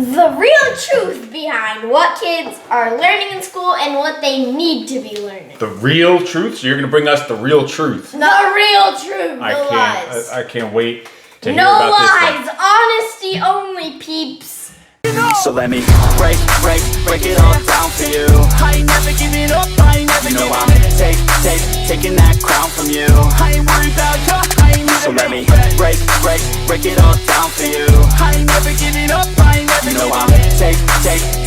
The real truth behind what kids are learning in school and what they need to be learning. The real truth? So you're going to bring us the real truth. The real truth. No lies. I can't wait to hear about this. No lies. Honesty only, peeps. So let me break it all down for you. I ain't never giving up, I ain't never giving up. Taking that crown from you. I ain't worried about you, I ain't never. So let me break it all down for you. I ain't never giving up, I ain't never giving up.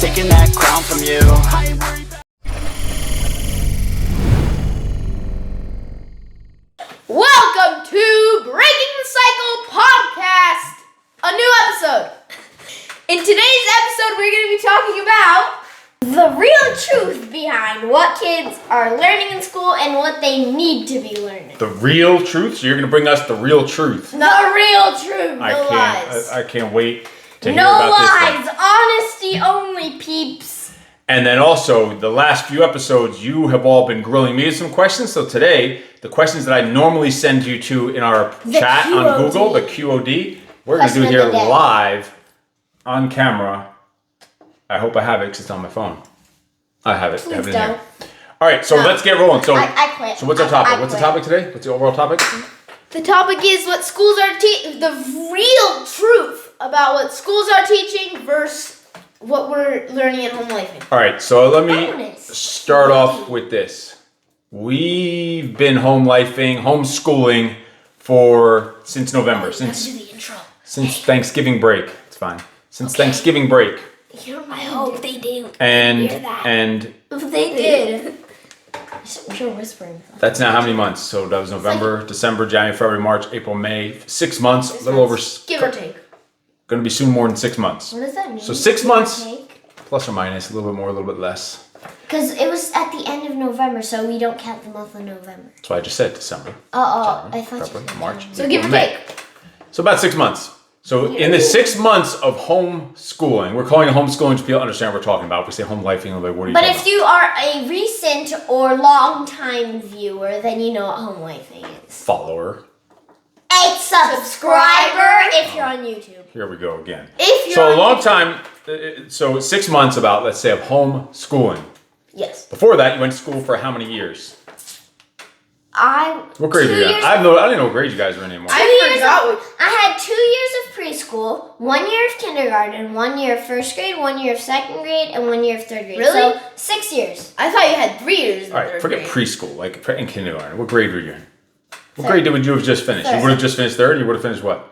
Taking that crown from you. I ain't worried about. Welcome to Breaking the Cycle Podcast. A new episode. In today's episode, we're going to be talking about the real truth behind what kids are learning in school and what they need to be learning. The real truth? So you're going to bring us the real truth. The real truth. No lies. I can't wait to hear about this. No lies. Honesty only, peeps. And then also, the last few episodes, you have all been grilling me with some questions. So today, the questions that I normally send you to in our chat QOD. on Google, the QOD, we're going to do Question here of the day. live on camera. I hope I have it because it's on my phone. I have it. I have it in don't. here. All right, so let's get rolling. So, I quit. So what's our topic? I What's the quit. topic today? What's the overall topic? The topic is what schools are teaching, the real truth about what schools are teaching versus what we're learning at home life. All right, so let me Bonus. start off with this. We've been homeschooling since November, Do since the intro. Thanksgiving break. It's fine. Since Thanksgiving break, I hope they do. and If they did. You're whispering. that's now how many months? So that was November, December, January, February, March, April, May. 6 months, a little over. Give or take. Going to be soon more than 6 months. What does that mean? So 6 months, plus or minus, a little bit more, a little bit less. Because it was at the end of November, so we don't count the month of November. That's why I just said December. I January, thought you February, said March. So April, give or May. take. So about 6 months. So in the 6 months of homeschooling, we're calling it homeschooling so people understand what we're talking about. If we say home lifing, like, what are you But talking if you are a recent or long-time viewer, then you know what home lifing about? is. Follower. A subscriber if you're on YouTube. Here we go again. If you're So a long time, so 6 months about, let's say, of homeschooling. Yes. Before that, you went to school for how many years? What grade were 2 you in? years- I don't know what grade you guys were in anymore. I had 2 years of preschool, 1 year of kindergarten, 1 year of first grade, 1 year of second grade, and 1 year of third grade. Really? So 6 years. I thought you had 3 years in All right, third forget grade. preschool, like in kindergarten. What grade were you in? What grade would you have just finished? You Third. would have just finished third, and you would have finished what?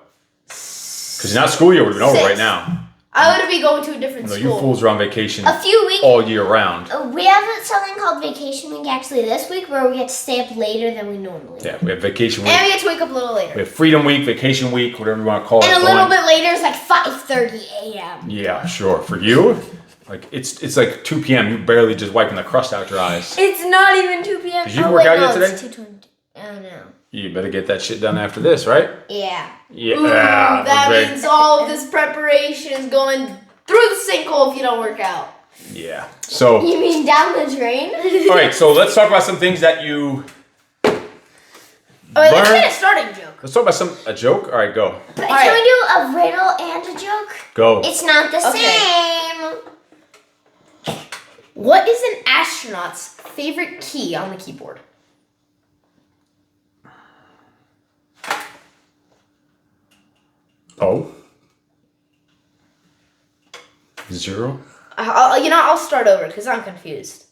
Because now school year would have been over Sixth. right now. I would be going to a different No, school. you fools are on vacation A few weeks. all year round. We have something called Vacation Week actually this week where we get to stay up later than we normally do. Yeah, we have vacation week. And we get to wake up a little later. We have freedom week, vacation week, whatever you want to call it. And a little bit later is like 5:30 a.m. Yeah, sure. For you, like it's like 2 p.m. You barely just wiping the crust out your eyes. It's not even 2 p.m. Did you work out yet today? It's 2:20. Oh no. You better get that shit done after this, right? Yeah. Yeah. Ooh, that okay. means all of this preparation is going through the sinkhole if you don't work out. Yeah. So, You mean down the drain? all right. So let's talk about some things that you All right, let's learn. get a starting joke. Let's talk about a joke. All right, go. But All can right. we do a riddle and a joke? Go. It's not the Okay. same. What is an astronaut's favorite key on the keyboard? Oh. 0. I'll start over because I'm confused.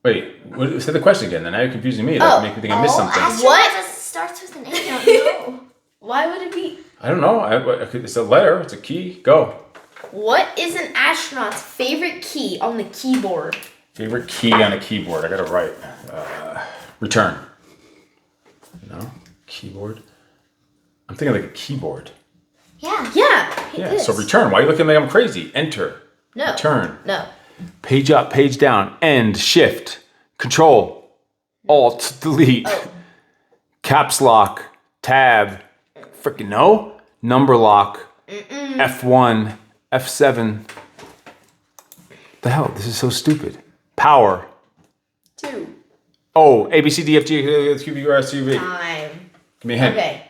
Wait. Say the question again. Then now you're confusing me. That make me think I missed something. What? Starts with an A. I don't know. Why would it be? I don't know. It's a letter. It's a key. Go. What is an astronaut's favorite key on the keyboard? Favorite key on a keyboard. I got to write. Return. No. Keyboard. I'm thinking like a keyboard. Yeah. Yeah. Yeah. So return. Why are you looking at me like I'm crazy? Enter. No. Return. No. Page up, page down. End. Shift. Control. Alt. Delete. Caps lock. Tab. Freaking no. Number lock. F1. F7. The hell? This is so stupid. Power. 2. Oh, A, B, C, D, F, G, H, Q, B, R, S, T, V. Time. Give me a hint. Okay.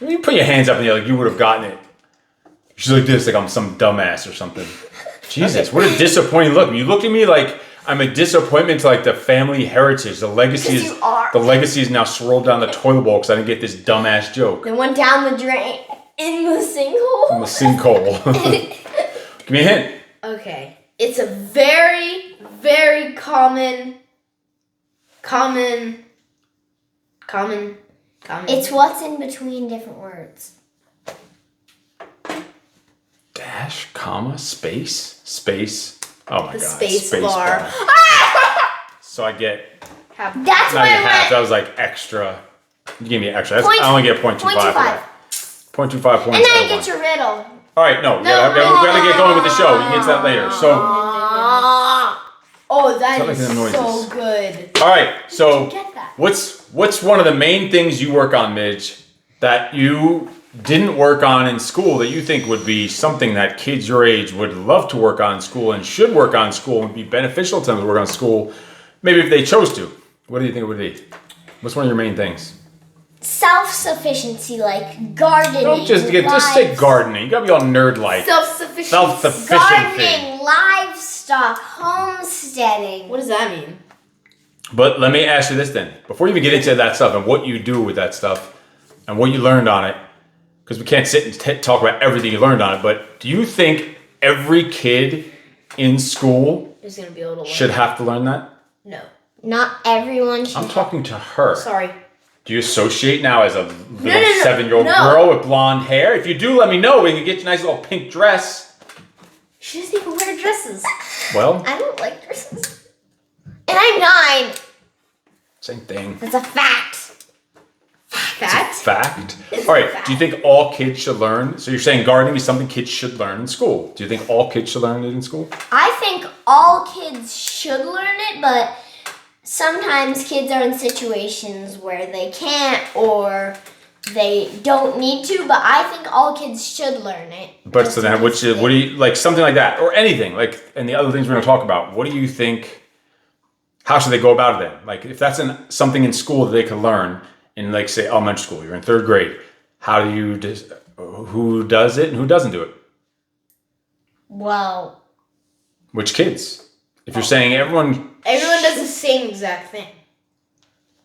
You put your hands up in the air like you would have gotten it. She's like this, like I'm some dumbass or something. Jesus, what a disappointing look. You look at me like I'm a disappointment to like the family heritage. The legacy You are. the legacy is now swirled down the toilet bowl because I didn't get this dumbass joke. It went down the drain in the sinkhole. I'm a sinkhole. Give me a hint. Okay. It's a very, very common. It's what's in between different words. Dash, comma, space. Oh my The god. space bar. So I get Half. That's not why even I half. went. That was like extra. You gave me extra. Point- I only get 0.25 for 0.25. that. 0.25 points. And then out I of get one. your riddle. All right, no, we gotta get going with the show. We can get to that later. So, Oh, that Stop is making them so noises. good. all right. So, Get that. what's one of the main things you work on, Midge, that you didn't work on in school that you think would be something that kids your age would love to work on in school and should work on in school and be beneficial to them to work on school, maybe if they chose to? What do you think it would be? What's one of your main things? Self-sufficiency, like gardening. Don't just say gardening. You gotta be all nerd-like. Self-sufficient. Self-sufficiency. Gardening, livestock, homesteading. What does that mean? But let me ask you this then. Before you even get into that stuff and what you do with that stuff and what you learned on it, because we can't sit and talk about everything you learned on it, but do you think every kid in school Who's gonna be able to learn? should have to learn that? No. Not everyone should. I'm talking to her. Sorry. Do you associate now as a little no, 7-year-old no. girl with blonde hair? If you do, let me know. We can get you a nice little pink dress. She doesn't even wear dresses. Well, I don't like dresses. And I'm 9. same thing. That's a fact. Fact? Fact. It's All right. a fact. Do you think all kids should learn? So you're saying gardening is something kids should learn in school. Do you think all kids should learn it in school? I think all kids should learn it, but sometimes kids are in situations where they can't or they don't need to, but I think all kids should learn it. But so then, what do you like? Something like that, or anything like, and the other things we're going to talk about. What do you think? How should they go about it then? Like, if that's something in school that they can learn in, like, say, elementary school, you're in 3rd grade. How do you? Who does it and who doesn't do it? Well, Which kids? If you're saying everyone Everyone does the same exact thing.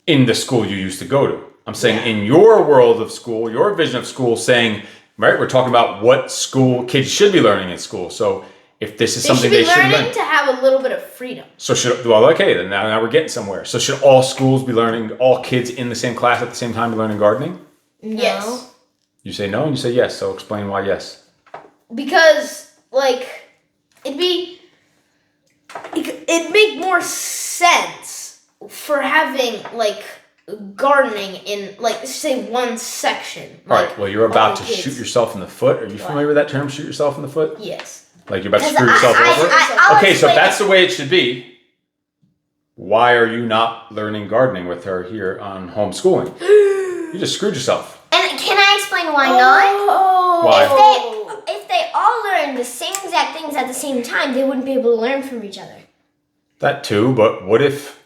in the school you used to go to, I'm saying Yeah. in your world of school, your vision of school, saying, right? We're talking about what school kids should be learning in school. So if this is They something should be they should learning learn. to have a little bit of freedom. So okay, then now we're getting somewhere. So should all schools be learning, all kids in the same class at the same time be learning gardening? no. Yes. You say no and you say yes. So explain why yes. Because, like, it'd make more sense for having, like, gardening in, like, say, one section. All Like, right. Well, you're about all to the kids. shoot yourself in the foot. Are you familiar with that term, shoot yourself in the foot? Yes. Like you're about to Because screw yourself over? I'll Okay, so explain that's it. the way it should be. Why are you not learning gardening with her here on homeschooling? You just screwed yourself. And can I explain why not? Oh. Why? If they all learned the same exact things at the same time, they wouldn't be able to learn from each other. That too, but what if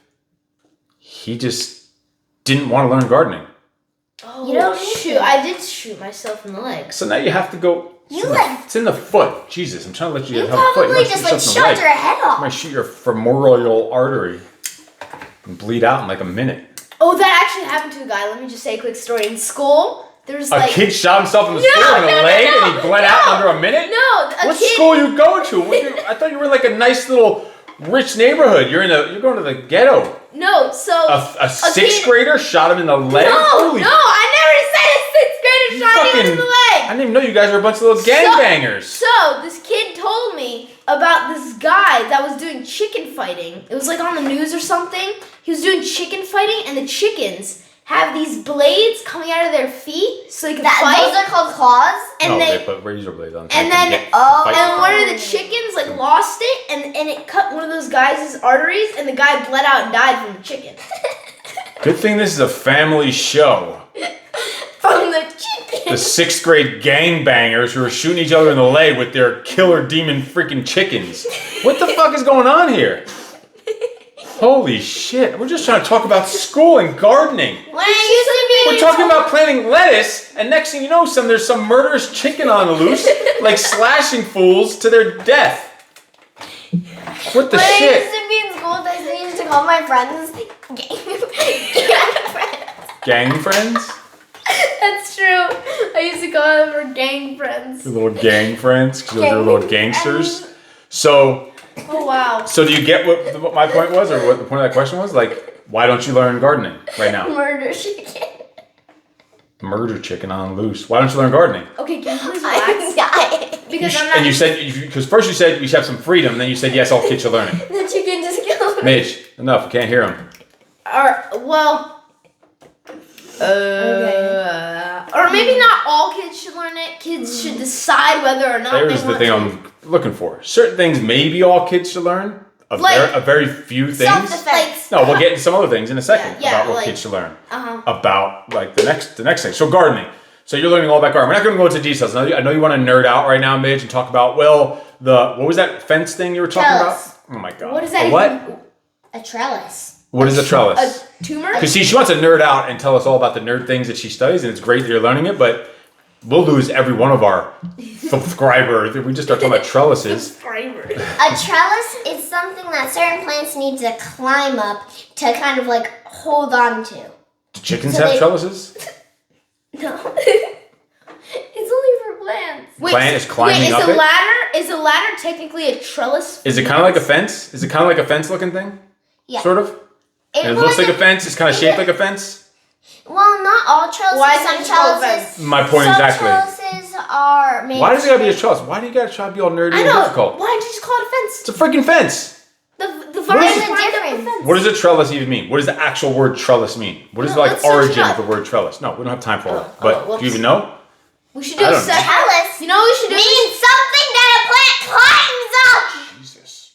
he just didn't want to learn gardening? Oh, You don't shoot. I did shoot myself in the leg. So now you have to go. It's in the foot. Jesus, I'm trying to let you You have a foot. probably might just shoot like yourself in the shot leg. your head You might off. shoot your femoral artery and bleed out in like a minute. Oh, that actually happened to a guy. Let me just say a quick story. In school, there was A like... kid shot himself in the No, school in the no, no, leg no, and he bled out in under a minute? No, a What kid... school you going to? I thought you were in like a nice little rich neighborhood. You're going to the ghetto. No, so... A sixth grader shot him in the leg? No, Holy I never said a 6th grader shot him in the I leg. didn't even know you guys were a bunch of little gangbangers. So, this kid told me about this guy that was doing chicken fighting. It was like on the news or something. He was doing chicken fighting, and the chickens have these blades coming out of their feet so they can fight. Those are called claws. And no, they they put razor blades on. and then fight. and one of the chickens like lost it and it cut one of those guys' arteries and the guy bled out and died from the chicken. Good thing this is a family show. From the chicken. The 6th grade gangbangers who are shooting each other in the leg with their killer demon freaking chickens. What the fuck is going on here? Holy shit! We're just trying to talk about school and gardening. When I used We're talking about planting lettuce, and next thing you know, there's some murderous chicken on the loose, like slashing fools to their death. What the when I shit? used to be in school, I used to call my friends gang friends. Gang friends? That's true. I used to call them our gang friends. Your little gang friends, because those are little gangsters. So, Oh wow. do you get what my point was, or what the point of that question was? Like, why don't you learn gardening right now? Murder chicken. Murder chicken on loose. Why don't you learn gardening? Okay, can you please I'm relax? dying. Because I'm not. And you said, because first you said you should have some freedom, then you said yes, all kids should learn it. The chicken just killed me. Midge, enough, I can't hear him. Well. Or maybe not all kids should learn it. Kids should decide whether or not There's they the want thing to. I'm looking for. Certain things maybe all kids should learn. Like A very few things. Self-defense. No, we'll get into some other things in a second Yeah, about what like- kids should learn. Uh-huh. About like the next thing. So gardening. So you're learning all about gardening. We're not going to go into details. I know you want to nerd out right now, Midge, and talk about what was that fence thing you were talking Trellis. about? Oh my god. What is that? What? even- A trellis. What is a trellis? A tumor? Because see, she wants to nerd out and tell us all about the nerd things that she studies, and it's great that you're learning it, but we'll lose every one of our subscribers if we just start talking about trellises. A trellis is something that certain plants need to climb up to kind of like hold on to. Do chickens So have they- trellises? No. It's only for plants. Plant is climbing up it? Is a ladder technically a trellis? Is it kind of like a fence? Is it kind of like a fence looking thing? Yeah. Sort of? And it looks like a fence? It's kind of shaped like a fence? Well, not all trellises. Why is Some it just called a trellises. fence? My point some exactly. trellises are made. Why does it gotta be a trellis? Why do you gotta try to be all nerdy I and know. difficult? Why did you just call it a fence? It's a freaking fence. The What vine is the climbed up the difference? fence. What does a trellis even mean? What does the actual word trellis mean? What is No, the like let's search it origin of up. the word trellis? No, we don't have time for it. Oh, But whoops. do you even know? We should do I a don't know. separate. Trellis You know what we should do? means something that a plant climbs up. Jesus.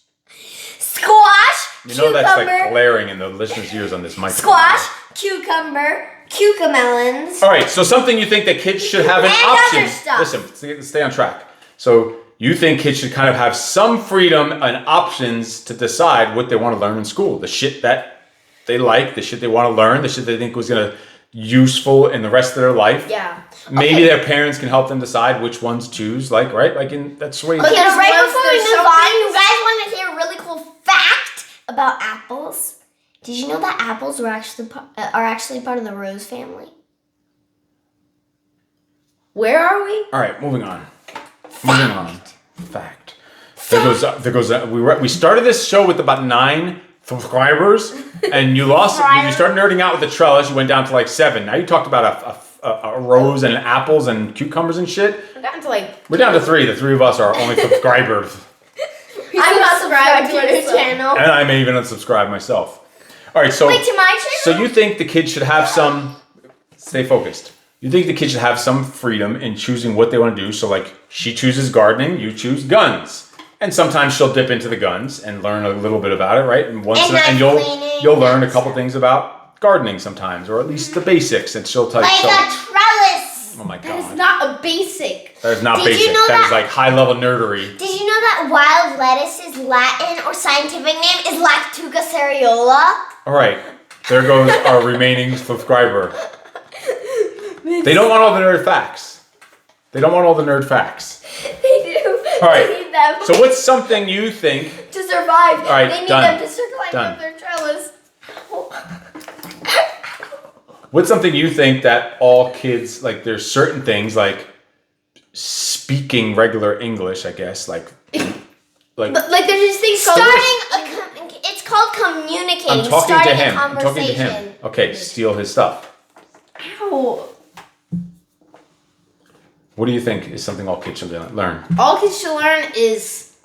Squash, You know that's like cucumber, glaring in the listeners' ears on this microphone. squash, cucumber, cucamelons. All right, so something you think that kids should have an And option. other stuff. Listen, stay on track. So you think kids should kind of have some freedom and options to decide what they want to learn in school. The shit that they like, the shit they want to learn, the shit they think was going to useful in the rest of their life. Yeah. Maybe their parents can help them decide which ones to choose, like, right? Like that's the way Okay, There's right ones- before we there's move some on, you things- guys want to hear a really cool fact about apples? Did you know that apples are actually part of the rose family? Where are we? All right, moving on. Moving on. Fact. There goes. We started this show with about 9 subscribers, and you lost. You started nerding out with the trellis. You went down to like 7. Now you talked about a rose and apples and cucumbers and shit. We're down to like. We're down to 3. The 3 of us are only subscribers, I'm not subscribed to your your channel. and I may even unsubscribe myself. All right, so Wait, to my so channel? you think the kids should have some? Stay focused. You think the kids should have some freedom in choosing what they want to do. So like she chooses gardening, you choose guns. And sometimes she'll dip into the guns and learn a little bit about it, right? And And you'll cleaning learn a and couple things about gardening sometimes, or at least the basics, and she'll tell you. Like a trellis. Oh my That is god. not a basic. That is not Did you basic. know That is that- like high level nerdery. Did you know that wild lettuce's Latin or scientific name is Lactuca cereola? All right. There goes our remaining subscriber. They don't want all the nerd facts. They don't want all the nerd facts. They do. All right. They need them So what's something you think? to survive. All right, they need done. them to climb Done. up their trellis. What's something you think that all kids, like there's certain things like speaking regular English, I guess, like Like there's these things called. It's called communicating. I'm talking to starting him. A I'm talking to him. conversation. Okay, steal his stuff. Ow. What do you think is something all kids should learn? All kids should learn is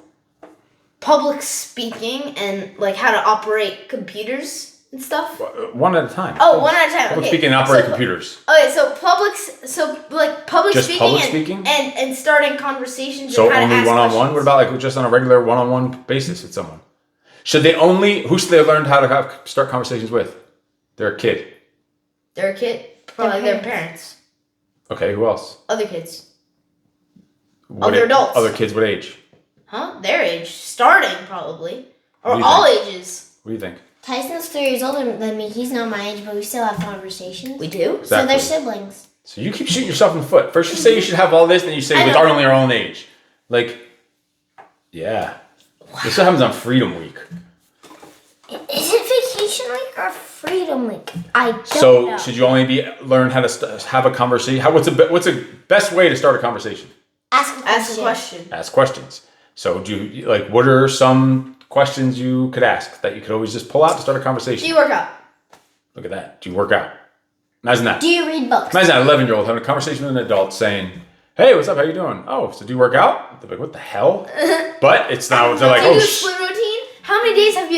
public speaking and like how to operate computers and stuff. One at a time. Oh, one at a time. Public Okay. speaking and operate So- computers. Okay, so public Just speaking, public and, speaking? and starting conversations. So and how to only ask one-on-one? questions. What about like just on a regular one-on-one basis with someone? Who should they learn how to start conversations with? They're a kid. They're a kid, probably their parents, Okay, who else? other kids, What Other adults. Other kids, what age? huh? Their age, starting probably, What or do you all think? ages. What do you think? Tyson's 3 years older than me. He's not my age, but we still have conversations. We do? Exactly. So they're siblings. So you keep shooting yourself in the foot. First you say you should have all this, then you say with only our own age. Like, yeah. This happens on Freedom Week. Is it vacation week or freedom week? I don't know. So should you only learn how to have a conversation? What's the best way to start a conversation? Ask a question. Ask questions. So what are some questions you could ask that you could always just pull out to start a conversation? Do you work out? Look at that. Do you work out? Imagine that. Do you read books? Imagine that 11-year-old having a conversation with an adult saying, "Hey, what's up? How you doing? Oh, so do you work out?" They're like, "What the hell?" But it's now they're like, do you "Oh, do a split routine? How many days have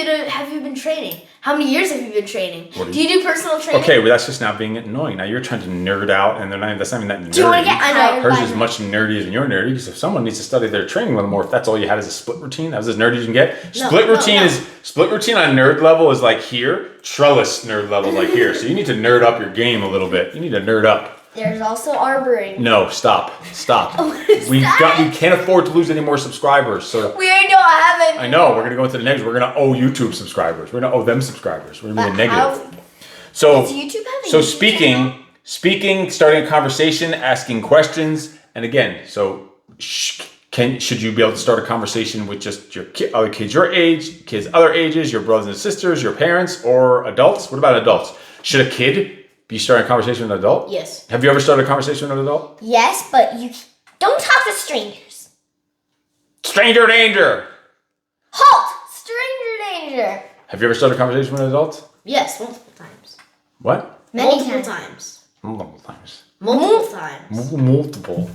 you been training? How many years have you been training? Do you do personal training?" Okay, well that's just now being annoying. Now you're trying to nerd out, and that's not even that nerdy. Do you want to get hired Hers by is much nerdier than your nerdy, because if someone needs to study their training a little more, if that's all you had is a split routine, that was as nerdy as you can get. Split routine on nerd level is like here, trellis nerd level is like here. So you need to nerd up your game a little bit. You need to nerd up. There's also arboring. No, stop. We can't afford to lose any more subscribers. So We don't have any. I know we're gonna go into the negatives. We're gonna owe YouTube subscribers. We're gonna owe them subscribers. We're gonna be the negative. Does YouTube have a So YouTube speaking, starting a conversation, asking questions, and again, so should you be able to start a conversation with just your other kids your age, kids other ages, your brothers and sisters, your parents, or adults? What about adults? Should a kid be starting a conversation with an adult? Yes. Have you ever started a conversation with an adult? Yes, but you don't talk to strangers. Stranger danger. Halt! Stranger danger. Have you ever started a conversation with an adult? Yes, multiple times. What? Multiple times. Multiple times. Multiple times. Multiple.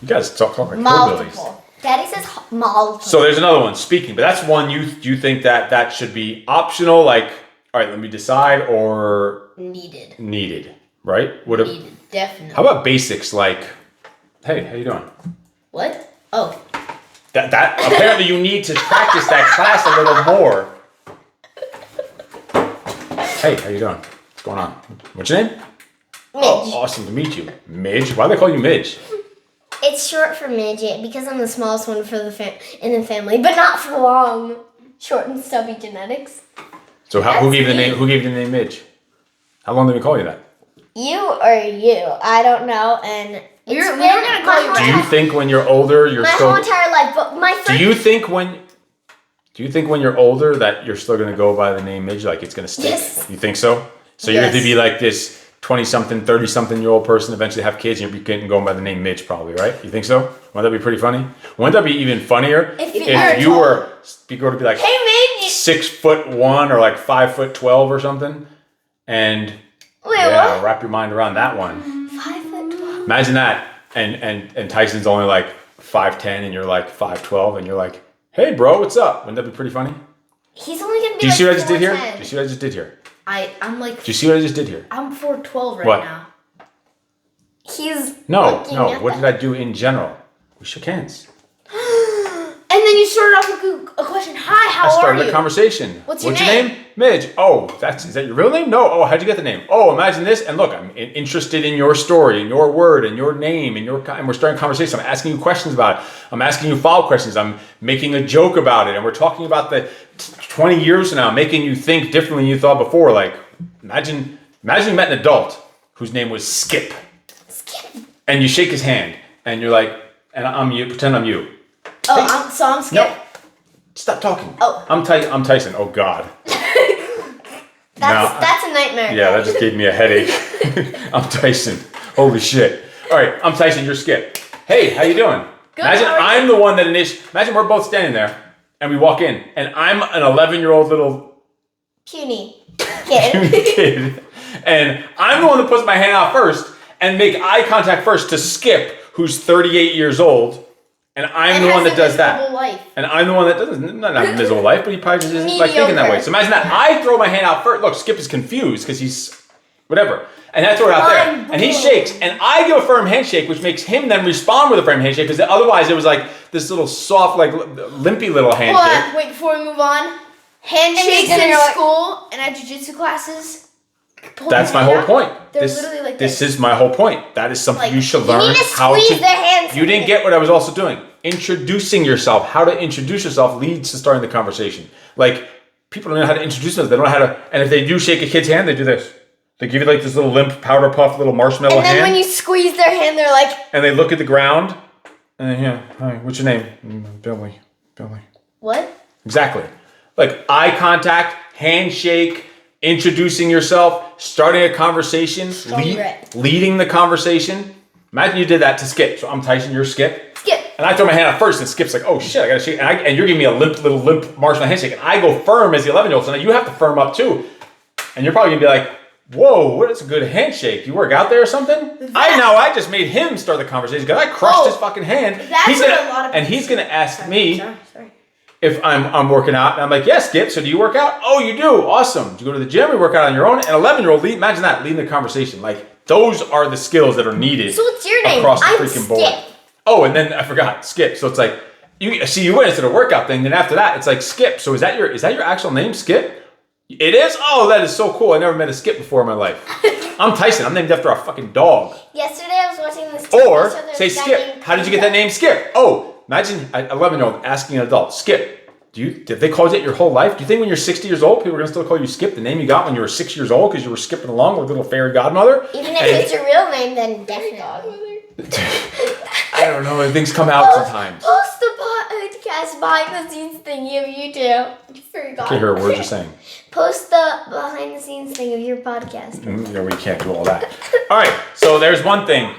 You guys talk like hillbillies. Multiple. Daddy says multiple. So there's another one, speaking, but that's one you think that should be optional, like, all right, let me decide, or needed, right? Needed, definitely. How about basics like, hey, how you doing? What? Oh. That apparently you need to practice that class a little more. Hey, how you doing? What's going on? What's your name? Midge. Oh, awesome to meet you. Midge? Why do they call you Midge? It's short for midget because I'm the smallest one for in the family, but not for long. Short and stubby genetics. So who gave you the name Midge? How long did we call you that? You or you? I don't know. And we were gonna call you. Do you think when you're older you're my still? whole entire life, but my first. Do you think when you're older that you're still gonna go by the name Midge? Like it's gonna stick? Yes. You think so? So you're going to be like this 20-something, 30-something-year-old person, eventually have kids, and you're going by the name Midge, probably, right? You think so? Wouldn't that be pretty funny? Wouldn't that be even funnier if you were going to be like, hey, Midge, 6'1" or like 5'12" or something, and wrap your mind around that one. 5'12". Imagine that, and Tyson's only like 5'10", and you're like 5'12", and you're like, hey, bro, what's up? Wouldn't that be pretty funny? He's only going to be. Do you see what I just did here? 4'10". Do you see what I just did here? I'm like. Do you see what I just did here? I'm 4'12" right What? now. He's. No. at What that. did I do in general? We shook hands. And then you started off with a question. Hi, how are you? I started a conversation. What's your name? Midge. Oh, is that your real name? No. Oh, how'd you get the name? Oh, imagine this. And look, I'm interested in your story, in your word, and your name, and we're starting a conversation. I'm asking you questions about it. I'm asking you follow-up questions. I'm making a joke about it, and we're talking about the 20 years from now, making you think differently than you thought before. Like, imagine you met an adult whose name was Skip. Skip. And you shake his hand, and you're like, and I'm you. Pretend I'm you. Oh, I'm Skip. No. Stop talking. Oh. I'm Tyson. Oh, God. That's a nightmare. Yeah, that just gave me a headache. I'm Tyson. Holy shit. All right, I'm Tyson. You're Skip. Hey, how you doing? Good. Imagine I'm the one that imagine we're both standing there, and we walk in, and I'm an 11-year-old little Puny kid. kid, and I'm the one that puts my hand out first and make eye contact first to Skip, who's 38 years old. And I'm the one that does that. Life. And I'm the one that doesn't, not a miserable life, but he probably just isn't like thinking that way. So imagine that. I throw my hand out first. Look, Skip is confused because he's whatever. And I throw it out there. And he shakes. And I give a firm handshake, which makes him then respond with a firm handshake because otherwise it was like this little soft, like limpy little handshake. Wait, before we move on. Handshakes in school and at jiu-jitsu classes. That's my whole point. They're literally like this is my whole point. That is something you should learn You need to how to. squeeze their hands. You didn't get what I was also doing. Introducing yourself. How to introduce yourself leads to starting the conversation. Like, people don't know how to introduce themselves. They don't know how to, and if they do shake a kid's hand, they do this. They give you like this little limp powder puff, little marshmallow And then hand. when you squeeze their hand, they're like, And they look at the ground. And then, yeah, hi, what's your name? Billy. what? Exactly. Like eye contact, handshake, introducing yourself, starting a conversation, leading the conversation. Imagine you did that to Skip. So I'm Tyson, you're Skip. Skip. And I throw my hand up first, and Skip's like, oh shit, I gotta shake. And you're giving me a little limp marshmallow handshake. And I go firm as the 11-year-old, so now you have to firm up too. And you're probably gonna be like, whoa, what is a good handshake? You work out there or something? I just made him start the conversation because I crushed his fucking hand. He's gonna ask me Sorry. if I'm working out. And I'm like, yes, Skip, so do you work out? Oh, you do? Awesome. Do you go to the gym or work out on your own? An 11-year-old, imagine that, leading the conversation. Like, those are the skills that are needed. So what's your name? Across the I'm freaking Skip. board. Oh, and then I forgot, Skip. So it's like, you went into the workout thing, then after that, it's like Skip. So is that your actual name, Skip? It is? Oh, that is so cool. I never met a Skip before in my life. I'm Tyson. I'm named after a fucking dog. Yesterday I was watching this TV Or show, say Skip. How did you get that name, Skip? Oh, imagine an 11-year-old asking an adult, Skip, did they call you that your whole life? Do you think when you're 60 years old, people are going to still call you Skip, the name you got when you were 6 years old because you were skipping along with little fairy godmother? Even if it's your real name, then definitely. I don't know. Things come out sometimes. Post the podcast behind the scenes thingy of you two. I forgot. Can't hear a word you're saying. Post the behind the scenes thing of your podcast. We can't do all that. All right, so there's one thing.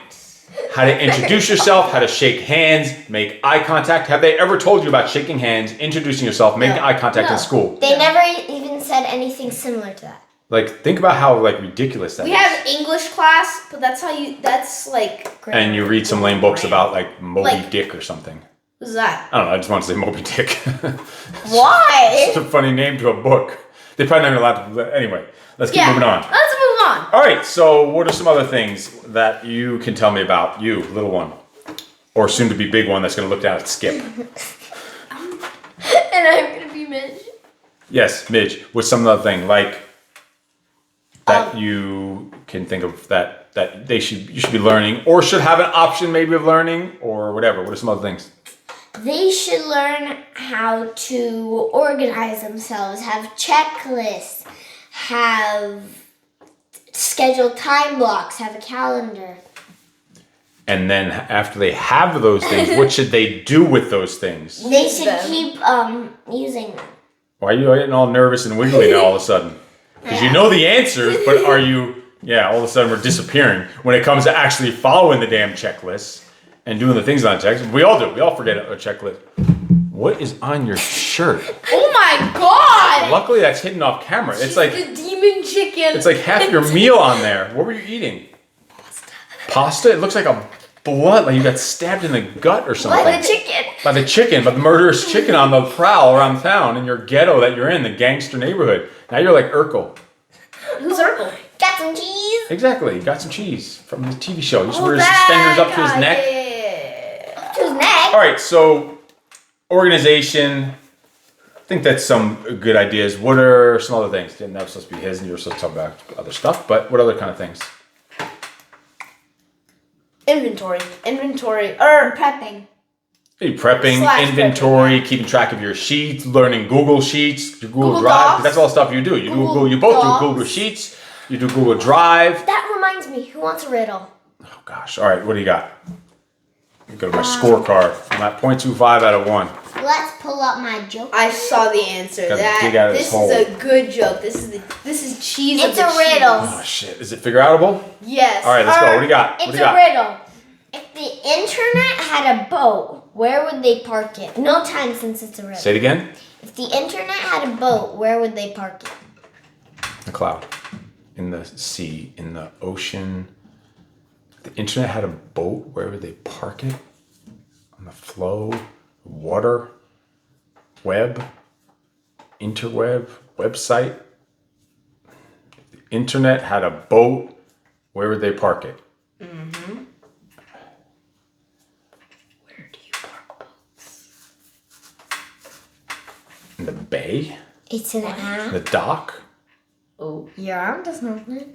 How to introduce yourself, how to shake hands, make eye contact. Have they ever told you about shaking hands, introducing yourself, making eye contact in school? They never even said anything similar to that. Like, think about how ridiculous that is. We have English class, but that's like grammar. And you read some lame books about Moby Dick or something. What's that? I don't know, I just want to say Moby Dick. Why? It's a funny name to a book. They probably never allowed to. Anyway, let's keep moving on. Let's move on. All right, so what are some other things that you can tell me about, you, little one? Or soon to be big one that's going to look down at Skip. And I'm going to be Midge. Yes, Midge. What's some other thing like that you can think of that you should be learning or should have an option maybe of learning or whatever? What are some other things? They should learn how to organize themselves, have checklists, have scheduled time blocks, have a calendar. And then after they have those things, what should they do with those things? They should keep using them. Why are you getting all nervous and wiggly now all of a sudden? Because you know the answers, but are you, all of a sudden we're disappearing when it comes to actually following the damn checklists and doing the things on the checklist. We all do. We all forget a checklist. What is on your shirt? Oh my god! Luckily that's hidden off camera. It's like the demon chicken. it's like half your meal on there. What were you eating? Pasta? It looks like a blood, like you got stabbed in the gut or something. By the chicken. By the chicken, by the murderous chicken on the prowl around town in your ghetto that you're in, the gangster neighborhood. Now you're like Urkel. Who's Urkel? Got some cheese. Exactly. Got some cheese from the TV show. He used to wear his suspenders up to his neck. Yeah. To his neck. All right, so organization. I think that's some good ideas. What are some other things? That was supposed to be his, and you were supposed to talk about other stuff. But what other kind of things? Inventory, prepping. Hey, prepping, Slash inventory, keeping track of your sheets, learning Google Sheets, Google Drive. Docs. That's all stuff you do. You both do Google Sheets. You do Google Drive. That reminds me. Who wants a riddle? Oh gosh! All right, what do you got? Go to my scorecard. I'm at 0.25 out of 1. Let's pull up my joke. I saw the answer. Gotta dig out of This this hole. is a good joke. This is cheese. It's of the a riddle. Oh shit! Is it figure outable? Yes. All right, let's go. What do you got? What It's do you a got? riddle. If the internet had a boat, where would they park it? No time since it's a riddle. Say it again. If the internet had a boat, where would they park it? The cloud, in the sea, in the ocean. If the internet had a boat, where would they park it? On the flow, water, web, interweb, website. If the internet had a boat, where would they park it? Mm-hmm. Where do you park boats? In the bay? It's an app. The dock? Oh. Your arm does not work.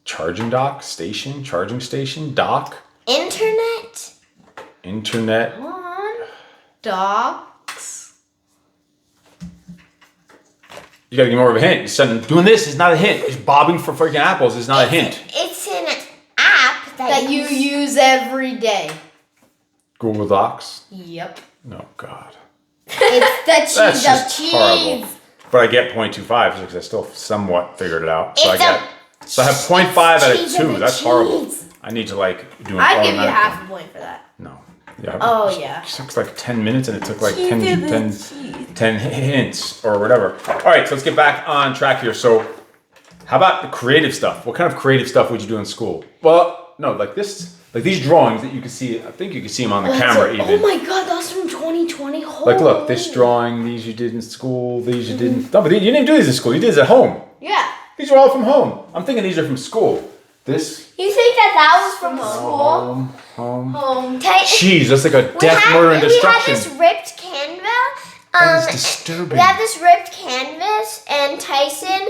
Charging dock? Station? Charging station? Dock? Internet? Internet? On docks. You gotta give more of a hint. Suddenly doing this is not a hint. Just bobbing for freaking apples is not a hint. It's an app that you use every day. Google Docs? Yep. Oh, God. It's the cheese That's of just cheese. horrible. But I get 0.25 because I still somewhat figured it out. So It's so I have 0.5 out of cheese 2. of a That's horrible. cheese. I need to do an I'd give you automatic half one. a point for that. No. Yeah. Oh, yeah. It took like 10 minutes and it took like Cheese 10 of a cheese. 10 hints or whatever. All right, so let's get back on track here. So how about the creative stuff? What kind of creative stuff would you do in school? Well, no, like this, like these drawings that you can see, I think you can see them on the camera even. Oh my God, that's from 2020. Like, look, this drawing, these you did in school, these you didn't. No, but you didn't do these in school. You did these at home. Yeah. These are all from home. I'm thinking these are from school. This. You think that was from school? Home. Tyson, Jeez, that's like a death, murder, and destruction. We have this ripped canvas. That is disturbing. We have this ripped canvas, and Tyson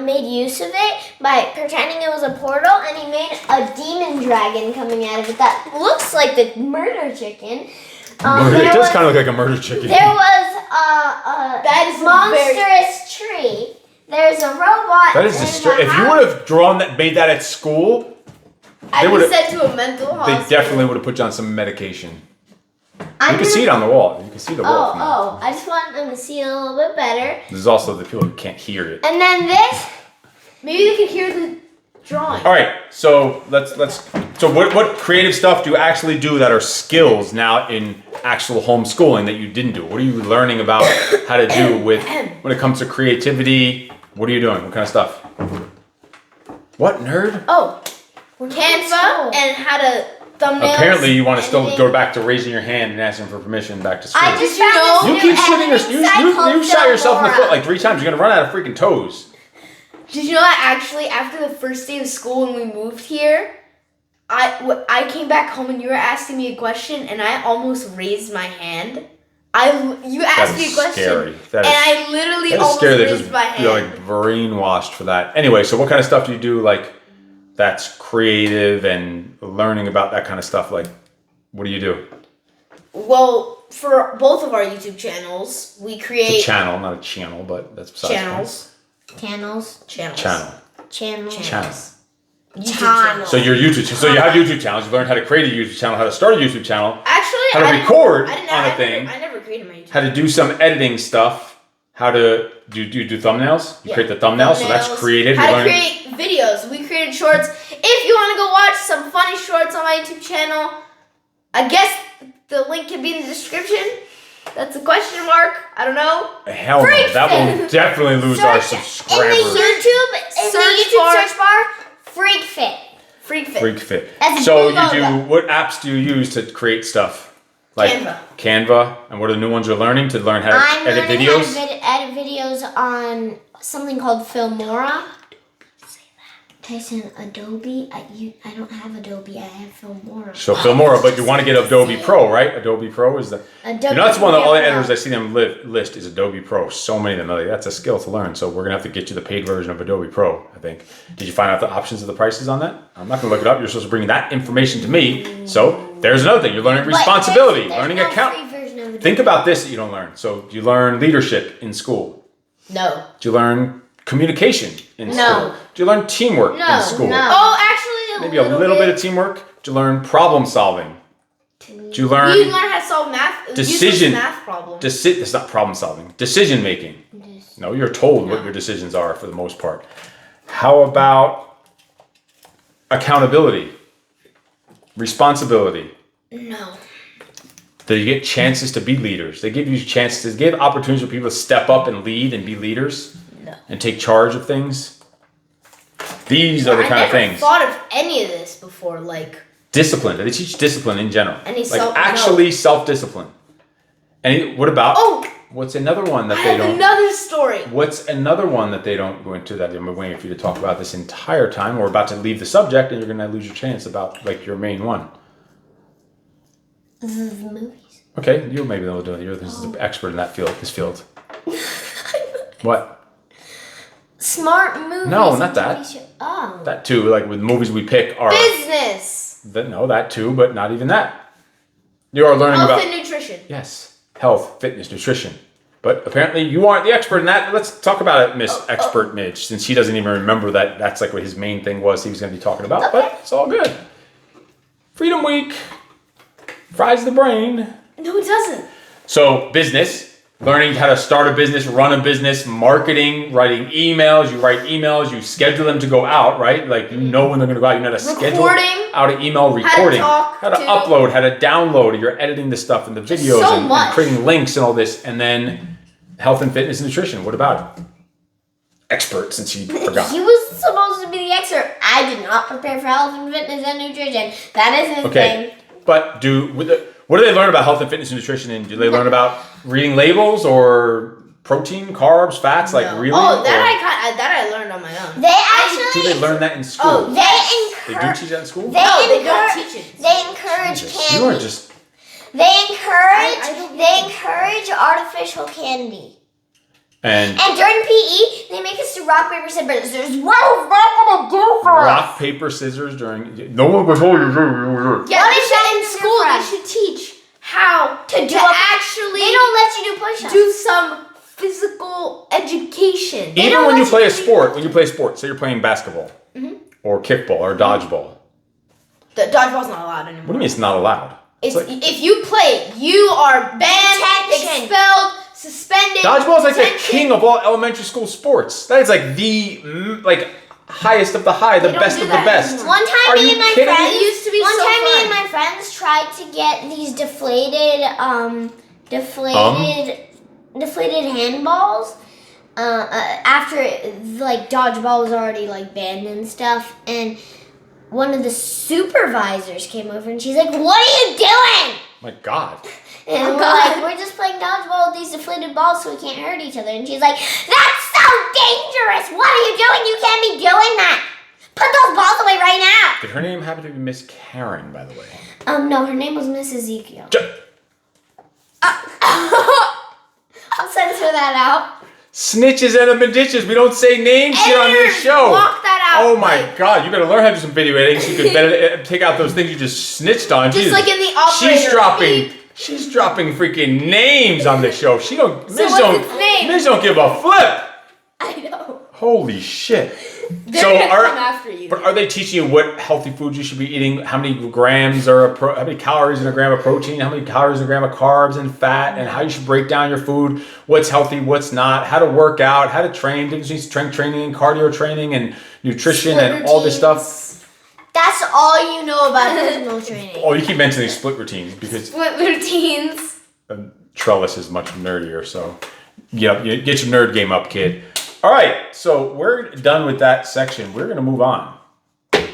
made use of it by pretending it was a portal, and he made a demon dragon coming out of it that looks like the murder chicken. It does kind of look like a murder chicken. There was a That is monstrous tree. There's a robot. That is disturbing. If you would have made that at school, I'd be would've- sent to a mental they hospital. definitely would have put you on some medication. You can see it on the wall. You can see the wall. from there. I just want them to see it a little bit better. There's also the people who can't hear it. And then this. Maybe they could hear the drawing. All right, so let's. So what creative stuff do you actually do that are skills now in actual homeschooling that you didn't do? What are you learning about how to do with when it comes to creativity? What are you doing? What kind of stuff? What, nerd? Oh, Canva and how to thumbnails. Apparently, you want to still editing. go back to raising your hand and asking for permission back to school. I just Did you know- found You this keep new shooting editing site you called shot yourself in the foot Filmora. like 3 times. You're gonna run out of freaking toes. Did you know that actually after the first day of school when we moved here, I came back home and you were asking me a question and I almost raised my hand. You asked me a question Scary. and I literally That is almost scary. That raised just my you're hand. like brainwashed for that. Anyway, so what kind of stuff do you do like that's creative and learning about that kind of stuff? Like, what do you do? Well, for both of our YouTube channels, we It's create a channel, not a channel, but that's besides the point. channels. Channel. Channel. So your YouTube. So you have YouTube channels. You learned how to create a YouTube channel, how to start a YouTube channel, Actually, how to I didn't- record I didn't- on I a thing. I never created my YouTube. how to do some editing stuff, how to do thumbnails. You Yeah. create the thumbnails, so that's Thumbnails, creative. How You're to learning. create videos. We created shorts. If you want to go watch some funny shorts on my YouTube channel, I guess the link can be in the description. That's a question mark. I don't know. Hell no, Freak that will Fit. definitely lose our Search subscribers. in the YouTube search bar, Freak Fit. Freak Fit. Freak Fit. That's So Google you do. that. What apps do you use to create stuff? Like Canva. Canva. And what are the new ones you're learning to learn how to I'm edit learning videos? how to edit videos on something called Filmora. Tyson, Adobe. I don't have Adobe. I have Filmora. So Filmora, but you want to get Adobe Pro, right? Adobe Pro is the. Adobe You know, that's one of the only Pro. editors I see them list is Adobe Pro. So many of them. Like, that's a skill to learn. So we're gonna have to get you the paid version of Adobe Pro. I think. Did you find out the options of the prices on that? I'm not gonna look it up. You're supposed to bring that information to me. So there's another thing. You're learning But responsibility, there's learning no account. free version of Adobe. Think about this that you don't learn. So do you learn leadership in school? No. Do you learn communication in No. school? Do you learn teamwork in school? no. Oh, actually, Maybe a little bit of teamwork. Do you learn problem solving? Do you learn You learn how to solve math. Decision. Math problems. It's not problem solving. Decision making. No, you're told what your decisions are for the most part. How about accountability? Responsibility. No. Do you get chances to be leaders? They give you chances. They give opportunities for people to step up and lead and be leaders. No. And take charge of things. These are the kind of I never things. thought of any of this before. Like, Discipline. They teach discipline in general. Any like actually self-discipline. And what about? Oh! What's another one that I they have don't? another story. What's another one that they don't go into that I'm waiting for you to talk about this entire time? We're about to leave the subject, and you're going to lose your chance about like your main one. Movies. Okay, you maybe they'll do it. You're the expert in that field. This field. What? Smart movies. No, and not that. TV show- Oh. That too. Like with movies we pick are. Business. No, that too, but not even that. You are learning Health about and nutrition. yes, health, fitness, nutrition. But apparently you aren't the expert in that. Let's talk about it, Miss Expert Midge, since he doesn't even remember that's like what his main thing was he was going to be talking about. But it's all good. Freedom Week fries the brain. No, it doesn't. So business, learning how to start a business, run a business, marketing, writing emails. You write emails, you schedule them to go out, right? Like you know when they're going to go out. You know how to schedule out an email, recording, how to upload, how to download. You're editing the stuff and the videos and creating links and all this. And then health and fitness and nutrition. What about it? Expert, since you forgot. He was supposed to be the expert. I did not prepare for health and fitness and nutrition. That is his thing. But what do they learn about health and fitness and nutrition? And do they learn about reading labels or protein, carbs, fats? Like really? Oh, that I learned on my own. They actually. Do they learn that in school? Oh, they do teach that in school? They don't teach it. They encourage candy. You are just. They encourage artificial candy. And during PE, they make us do rock, paper, scissors. What is that gonna do for us? Rock, paper, scissors during. No one goes. Yeah, in school they should teach how to actually. They don't let you do push-ups. Do some physical education. Even when you play a sport, say you're playing basketball or kickball or dodgeball. The dodgeball's not allowed anymore. What do you mean it's not allowed? If you play it, you are banned, expelled, suspended. Dodgeball is like the king of all elementary school sports. That is like the highest of the high, the best of the best. One time me and my friends used to be me and my friends tried to get these deflated handballs. After like dodgeball was already like banned and stuff, and one of the supervisors came over and she's like, "What are you doing?" My God. And we're like, "We're just playing dodgeball with these deflated balls so we can't hurt each other." And she's like, "That's so dangerous! What are you doing? You can't be doing that! Put those balls away right now!" Did her name happen to be Miss Karen, by the way? No, her name was Miss Ezekiel. I'll censor that out. Snitches and bitches. We don't say names here on this show. Block that out. Oh my God! You better learn how to do some video editing so you can take out those things you just snitched on. Just like in the operator. She's dropping freaking names on this show. Miz don't give a flip. I know. Holy shit. They're gonna come after you. But are they teaching you what healthy foods you should be eating? How many calories in a gram of protein? How many calories in a gram of carbs and fat? And how you should break down your food? What's healthy? What's not? How to work out? How to train? Difference between strength training and cardio training and nutrition and all this stuff. That's all you know about personal training. Oh, you keep mentioning split routines because split routines. Trellis is much nerdier, so yeah, you get your nerd game up, kid. All right, so we're done with that section. We're gonna move on. Dun,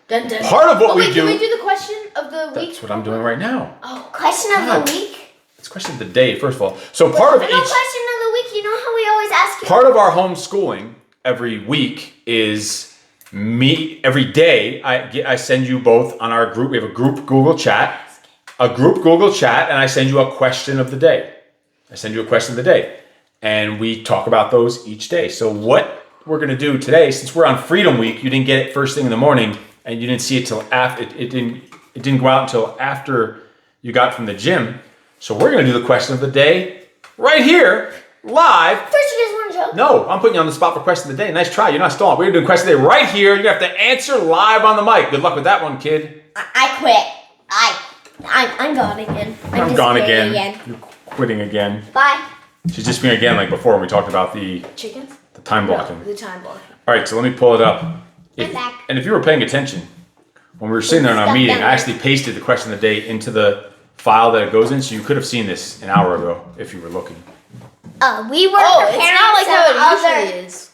dun. Part of what we do. Can we do the question of the week? That's what I'm doing right now. Oh, question of the week. It's question of the day, first of all. So part of each. No, question of the week. You know how we always ask you. Part of our homeschooling every week is. Every day, I send you both on our group. We have a group Google chat, and I send you a question of the day. And we talk about those each day. So what we're going to do today, since we're on Freedom Week, you didn't get it first thing in the morning, and you didn't see it till after. It didn't go out until after you got from the gym. So we're going to do the question of the day right here, live. First, you guys want to joke? No, I'm putting you on the spot for question of the day. Nice try. You're not stalling. We're doing question of the day right here. You're going to have to answer live on the mic. Good luck with that one, kid. I quit. I'm gone again. I'm gone again. You're quitting again. Bye. She's just being again like before when we talked about the chickens? The time blocking. No, the time blocking. All right, so let me pull it up. I'm back. And if you were paying attention, when we were sitting there in our meeting, I actually pasted the question of the day into the file that it goes in, so you could have seen this an hour ago if you were looking. We were preparing it's not like how it usually is.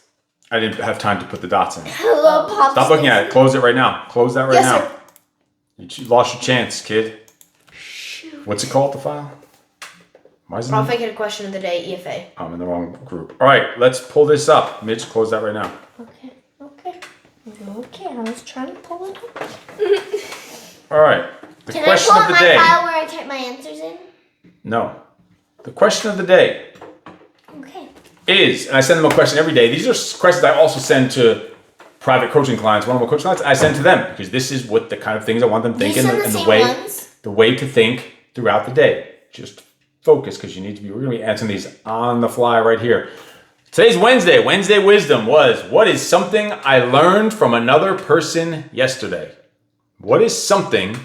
I didn't have time to put the dots in. Hello, Pop. Stop looking at it. Close it right now. Close that right Yes, now. sir. You lost your chance, kid. Shoot. What's it called, the file? Why is it? I'll make it a question of the day, EFA. I'm in the wrong group. All right, let's pull this up. Mitch, close that right now. Okay. I was trying to pull it up. All right. The Can question I of pull the up my day. file where I type my answers in? No. The question of the day Okay. is, and I send them a question every day. These are questions I also send to private coaching clients, one-on-one coaching clients. I send to them because this is what the kind of things I want them thinking and the way to think throughout the day. Just focused because we're going to be answering these on the fly right here. Today's Wednesday. Wednesday wisdom was, what is something I learned from another person yesterday? What is something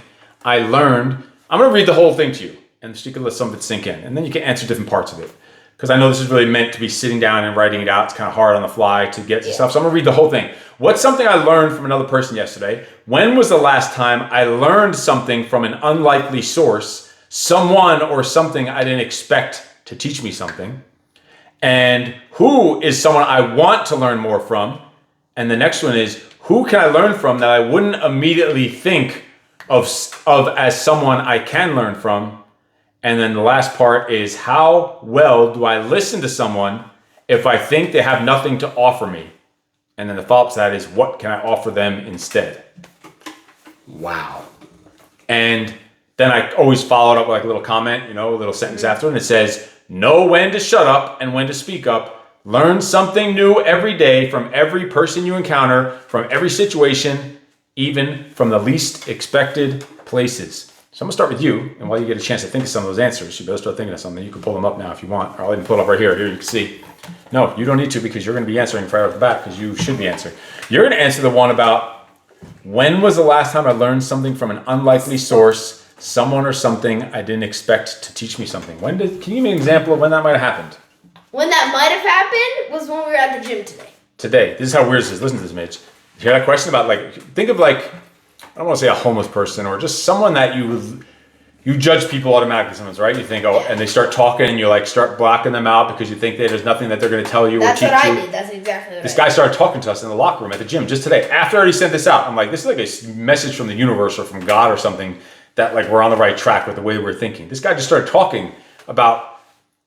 I learned? I'm going to read the whole thing to you, and so you can let some of it sink in, and then you can answer different parts of it. Because I know this is really meant to be sitting down and writing it out. It's kind of hard on the fly to get to stuff. So I'm going to read the whole thing. What's something I learned from another person yesterday? When was the last time I learned something from an unlikely source, someone or something I didn't expect to teach me something? And who is someone I want to learn more from? And the next one is, who can I learn from that I wouldn't immediately think of as someone I can learn from? And then the last part is, how well do I listen to someone if I think they have nothing to offer me? And then the follow-up to that is, what can I offer them instead? Wow. And then I always follow it up with like a little comment, a little sentence after, and it says, know when to shut up and when to speak up. Learn something new every day from every person you encounter, from every situation, even from the least expected places. So I'm going to start with you, and while you get a chance to think of some of those answers, you better start thinking of something. You can pull them up now if you want, or I'll even pull it up right here. Here you can see. No, you don't need to, because you're going to be answering right off the bat, because you should be answering. You're going to answer the one about, when was the last time I learned something from an unlikely source, someone or something I didn't expect to teach me something? Can you give me an example of when that might have happened? When that might have happened was when we were at the gym today. Today. This is how weird this is. Listen to this, Mitch. You hear that question about, think of I don't want to say a homeless person, or just someone that you judge people automatically sometimes, right? You think, and they start talking, and you start blocking them out because you think there's nothing that they're going to tell you or teach you. That's what I did. That's exactly what This guy started talking to us in the locker room at the gym just today. After I already sent this out, I'm like, this is like a message from the universe or from God or something that we're on the right track with the way we're thinking. This guy just started talking about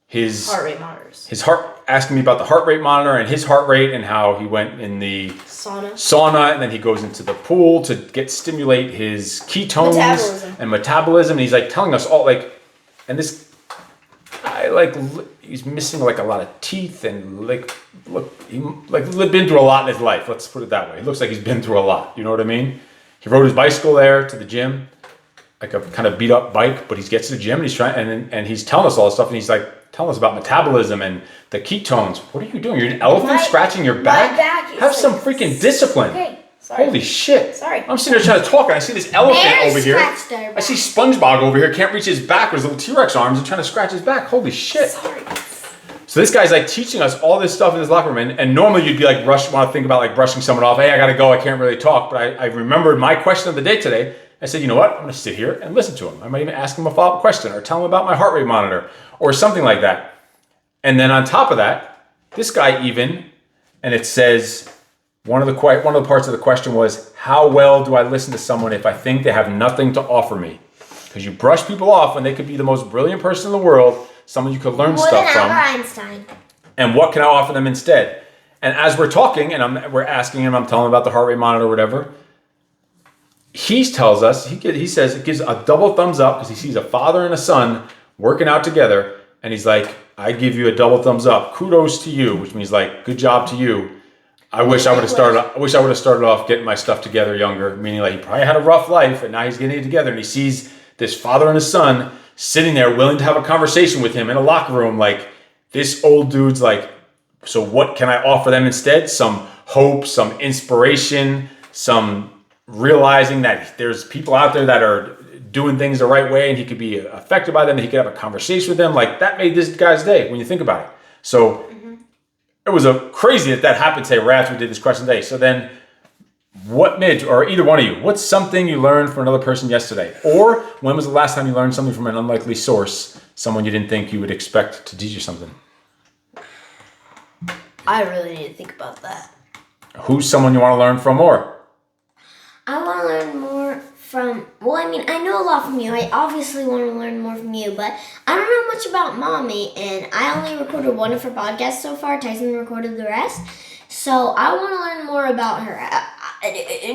his heart rate monitors. Asking me about the heart rate monitor and his heart rate and how he went in the sauna, and then he goes into the pool to stimulate his ketones and metabolism. And he's telling us all and this guy he's missing a lot of teeth and he's been through a lot in his life. Let's put it that way. He looks like he's been through a lot. You know what I mean? He rode his bicycle there to the gym, a kind of beat up bike, but he gets to the gym and he's trying and he's telling us all this stuff, and he's telling us about metabolism and the ketones. What are you doing? You're an elephant scratching your back? My back is Have some freaking discipline. Okay, sorry. Holy shit. Sorry. I'm sitting there trying to talk, and I see this elephant over here. I see SpongeBob over here, can't reach his back with his little T-Rex arms and trying to scratch his back. Holy shit. Sorry. So this guy's teaching us all this stuff in his locker room, and normally you'd be want to think about brushing someone off. Hey, I gotta go, I can't really talk. But I remembered my question of the day today. I said, you know what? I'm gonna sit here and listen to him. I might even ask him a follow-up question or tell him about my heart rate monitor or something like that. And then on top of that, this guy and it says, one of the parts of the question was, how well do I listen to someone if I think they have nothing to offer me? Because you brush people off when they could be the most brilliant person in the world, someone you could learn stuff from. Einstein. And what can I offer them instead? And as we're talking, and we're asking him, I'm telling him about the heart rate monitor or whatever, he tells us, he says, it gives a double thumbs up because he sees a father and a son working out together, and he's like, I give you a double thumbs up. Kudos to you, which means good job to you. I wish I would have started off getting my stuff together younger, meaning he probably had a rough life and now he's getting it together, and he sees this father and his son sitting there willing to have a conversation with him in a locker room. This old dude's so what can I offer them instead? Some hope, some inspiration, some realizing that there's people out there that are doing things the right way and he could be affected by them, and he could have a conversation with them. That made this guy's day when you think about it. So it was crazy that happened today right after we did this question today. So then what, Midge, or either one of you, what's something you learned from another person yesterday? Or when was the last time you learned something from an unlikely source, someone you didn't think you would expect to teach you something? I really need to think about that. Who's someone you want to learn from more? I want to learn more from, I know a lot from you. I obviously want to learn more from you, but I don't know much about Mommy, and I only recorded one of her podcasts so far. Tyson recorded the rest. So I want to learn more about her.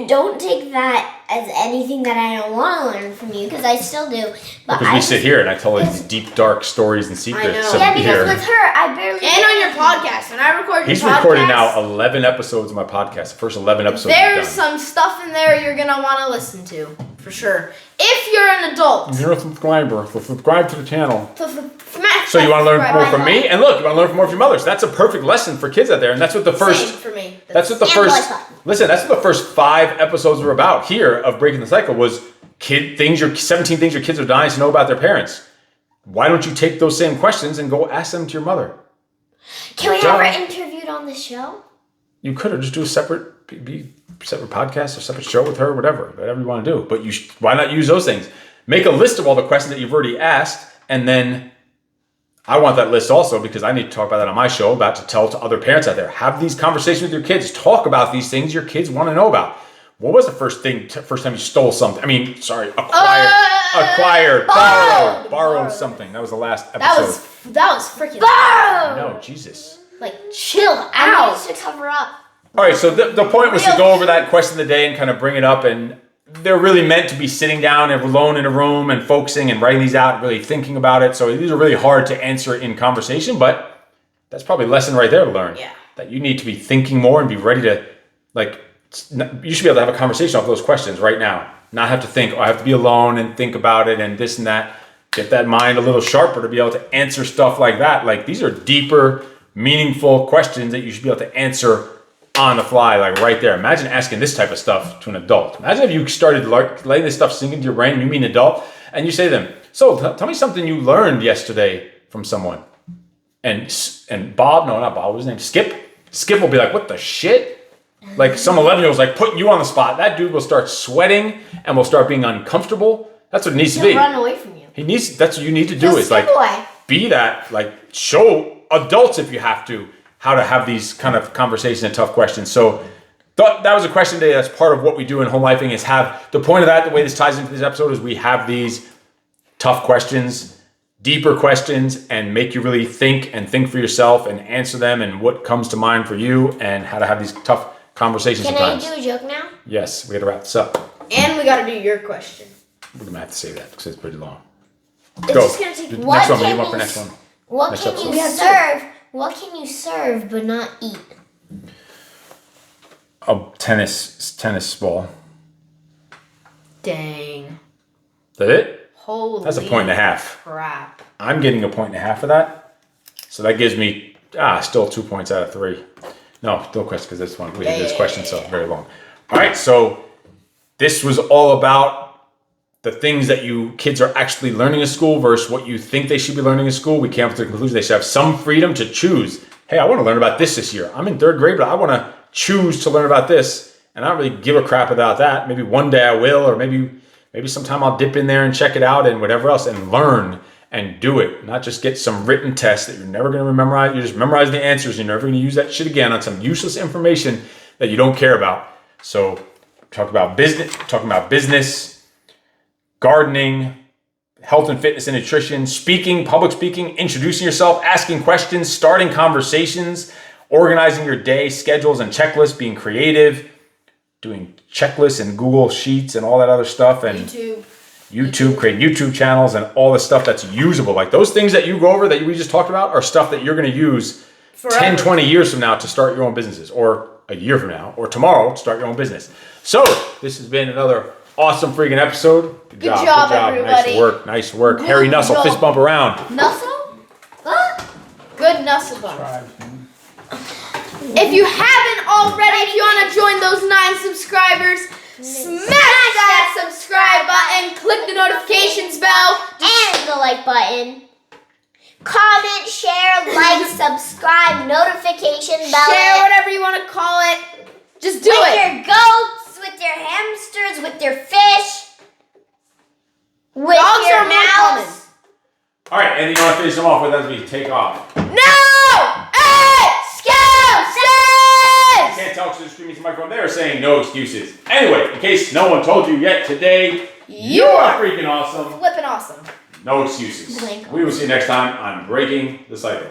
Don't take that as anything that I don't want to learn from you, because I still do. But because we sit here and I tell these deep, dark stories and secrets. I know. Yeah, because with her, I barely. And on your podcast, when I record your podcast. He's recorded now 11 episodes of my podcast. The first 11 episodes. There's some stuff in there you're going to want to listen to. For sure. If you're an adult. If you're a subscriber, so subscribe to the channel. Smash So you want to learn subscribe more from button. me? And look, you want to learn more from your mother. So that's a perfect lesson for kids out there. And that's what the first... Same for me. That's what the And first... boys button. Listen, that's what the first 5 episodes were about here of Breaking the Cycle was 17 things your kids are dying to know about their parents. Why don't you take those same questions and go ask them to your mother? Can we have her interviewed on the show? You could, or just do a separate podcast or separate show with her, whatever you want to do. But why not use those things? Make a list of all the questions that you've already asked, and then I want that list also because I need to talk about that on my show, about to tell to other parents out there. Have these conversations with your kids. Talk about these things your kids want to know about. What was the first time you stole something? Acquired, borrowed something. That was the last episode. That was freaking. No, Jesus. Like, chill I out. need to cover up. All right, so the point was to go over that question of the day and kind of bring it up, and they're really meant to be sitting down and alone in a room and focusing and writing these out and really thinking about it. So these are really hard to answer in conversation, but that's probably a lesson right there to learn. Yeah. That you need to be thinking more and be ready to, you should be able to have a conversation off those questions right now. Not have to think, I have to be alone and think about it and this and that. Get that mind a little sharper to be able to answer stuff like that. Like, these are deeper, meaningful questions that you should be able to answer on the fly, like right there. Imagine asking this type of stuff to an adult. Imagine if you started letting this stuff sink into your brain, and you mean adult, and you say to them, so tell me something you learned yesterday from someone. And Bob, no, not Bob, what was his name? Skip will be like, what the shit? Like some 11-year-old's like putting you on the spot. That dude will start sweating and will start being uncomfortable. That's what it needs to be. Run away from you. That's what you need to do is like away. be that, like show adults if you have to how to have these kind of conversations and tough questions. So that was a question today. That's part of what we do in home lifing is have the point of that. The way this ties into this episode is we have these tough questions, deeper questions, and make you really think for yourself and answer them and what comes to mind for you and how to have these tough conversations. Can sometimes. I do a joke now? Yes, we got to wrap this up. And we gotta do your question. We're gonna have to say that because it's pretty long. It's Go. just gonna take. The What next one. What do can you want you for next one? What Next can episode. you serve? What can you serve but not eat? A tennis ball. Dang. Is that it? Holy. That's a 1.5. crap. I'm getting a 1.5 for that. So that gives me still 2 points out of 3. No, no question because this one we had this question so very long. All right, so this was all about the things that you kids are actually learning in school versus what you think they should be learning in school. We came up to the conclusion they should have some freedom to choose. Hey, I want to learn about this year. I'm in 3rd grade, but I want to choose to learn about this. And I don't really give a crap about that. Maybe one day I will, or maybe sometime I'll dip in there and check it out and whatever else and learn and do it. Not just get some written test that you're never going to memorize. You just memorize the answers. You're never going to use that shit again on some useless information that you don't care about. So talking about business, gardening, health and fitness and nutrition, speaking, public speaking, introducing yourself, asking questions, starting conversations, organizing your day, schedules and checklists, being creative, doing checklists and Google Sheets and all that other stuff, and YouTube, creating YouTube channels and all the stuff that's usable. Like those things that you go over that we just talked about are stuff that you're going to use forever. 10, 20 years from now to start your own businesses, or a year from now, or tomorrow to start your own business. So this has been another awesome freaking episode. Good job, everybody. Nice work. Harry Nussel, job. fist bump around. Nussel? What? Good Nussel bump. If you haven't already, if you want to join those 9 subscribers, smash that subscribe button, click the notifications bell, And the like button. Comment, share, like, subscribe, notification bell. share whatever you want to call it. Just do with it. your goats, with your hamsters, with your fish, with Dogs your are more common. mouse. All right, and you want to finish them off with as we take off. No excuses! Can't tell because they're screaming to the microphone. They are saying no excuses. Anyway, in case no one told you yet today, you are freaking awesome. Flippin' awesome. No excuses. We will see you next time on Breaking the Cycle.